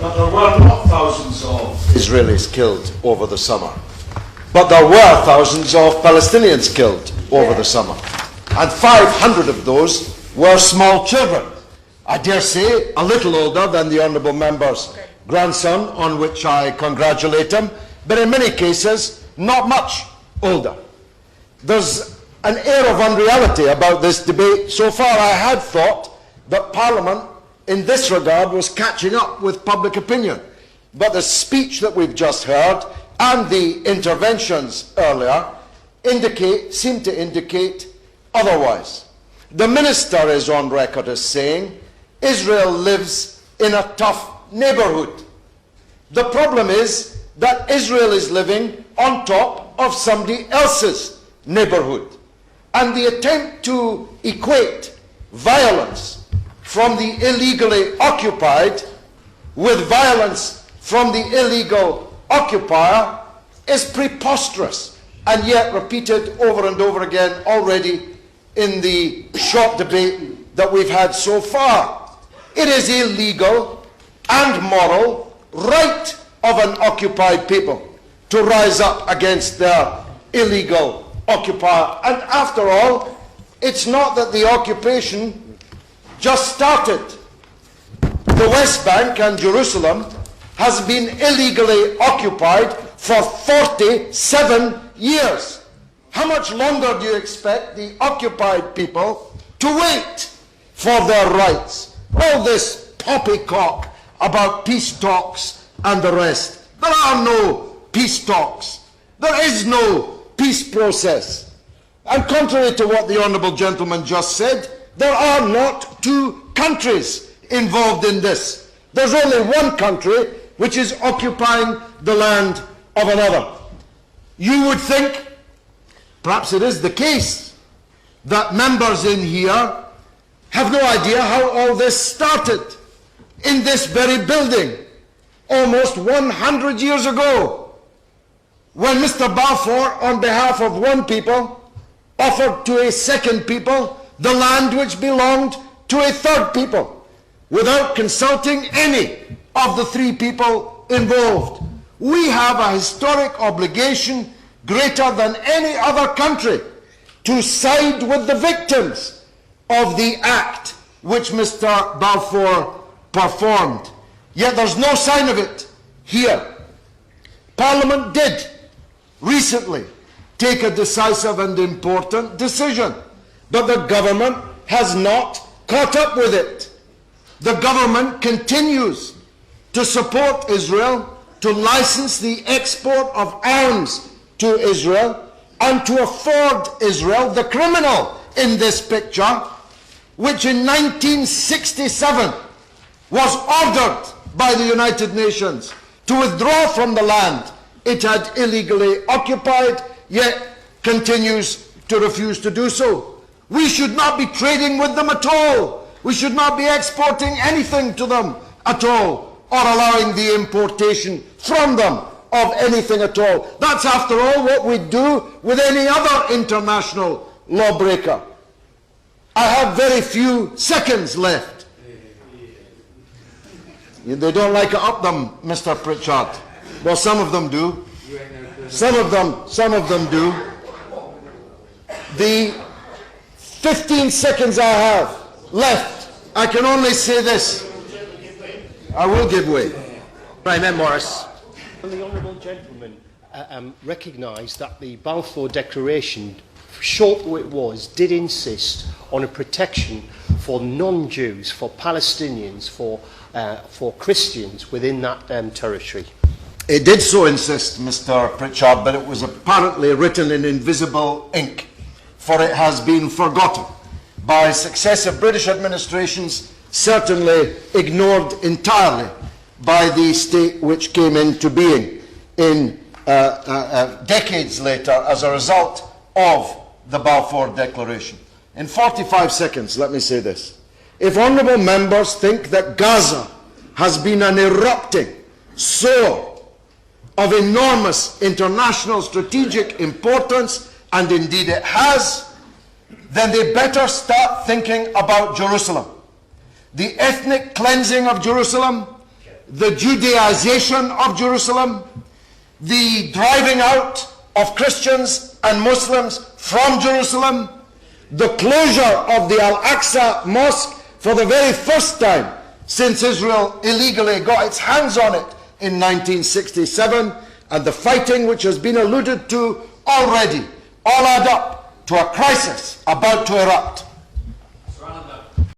But there were not thousands of Israelis killed over the summer. But there were thousands of Palestinians killed over the summer. And 500 of those were small children. I dare say a little older than the Honourable Member's grandson, on which I congratulate him, but in many cases not much older. There's an air of unreality about this debate. So far I had thought that Parliament in this regard was catching up with public opinion. But the speech that we've just heard and the interventions earlier seem to indicate otherwise. The Minister is on record as saying Israel lives in a tough neighbourhood. The problem is that Israel is living on top of somebody else's neighbourhood. And the attempt to equate violence from the illegally occupied with violence from the illegal occupier is preposterous, and yet repeated over and over again already in the short debate that we've had so far. It is illegal and moral right of an occupied people to rise up against their illegal occupier. And after all, it's not that the occupation just started. The West Bank and Jerusalem has been illegally occupied for 47 years. How much longer do you expect the occupied people to wait for their rights? All this poppycock about peace talks and the rest. There are no peace talks. There is no peace process. And contrary to what the Honourable Gentleman just said, there are not two countries involved in this. There's only one country which is occupying the land of another. You would think, perhaps it is the case, that members in here have no idea how all this started in this very building almost 100 years ago, when Mr. Balfour, on behalf of one people, offered to a second people the land which belonged to a third people, without consulting any of the three people involved. We have a historic obligation greater than any other country to side with the victims of the act which Mr. Balfour performed. Yet there's no sign of it here. Parliament did recently take a decisive and important decision, but the government has not caught up with it. The government continues to support Israel, to license the export of arms to Israel, and to afford Israel, the criminal in this picture, which in 1967 was ordered by the United Nations to withdraw from the land it had illegally occupied, yet continues to refuse to do so. We should not be trading with them at all. We should not be exporting anything to them at all, or allowing the importation from them of anything at all. That's, after all, what we do with any other international lawbreaker. I have very few seconds left. They don't like it up them, Mr. Pritchard. Well, some of them do. Some of them do. The 15 seconds I have left, I can only say this. I will give way. Right, Morris. The Honourable Gentleman recognised that the Balfour Declaration, short though it was, did insist on a protection for non-Jews, for Palestinians, for Christians within that territory. It did so insist, Mr. Pritchard, but it was apparently written in invisible ink, for it has been forgotten by successive British administrations, certainly ignored entirely by the state which came into being in decades later as a result of the Balfour Declaration. In 45 seconds, let me say this. If honourable members think that Gaza has been an erupting sore of enormous international strategic importance, and indeed it has, then they better start thinking about Jerusalem. The ethnic cleansing of Jerusalem the Judaization of Jerusalem, the driving out of Christians and Muslims from Jerusalem, the closure of the Al-Aqsa Mosque for the very first time since Israel illegally got its hands on it in 1967, and the fighting which has been alluded to already, all add up to a crisis about to erupt.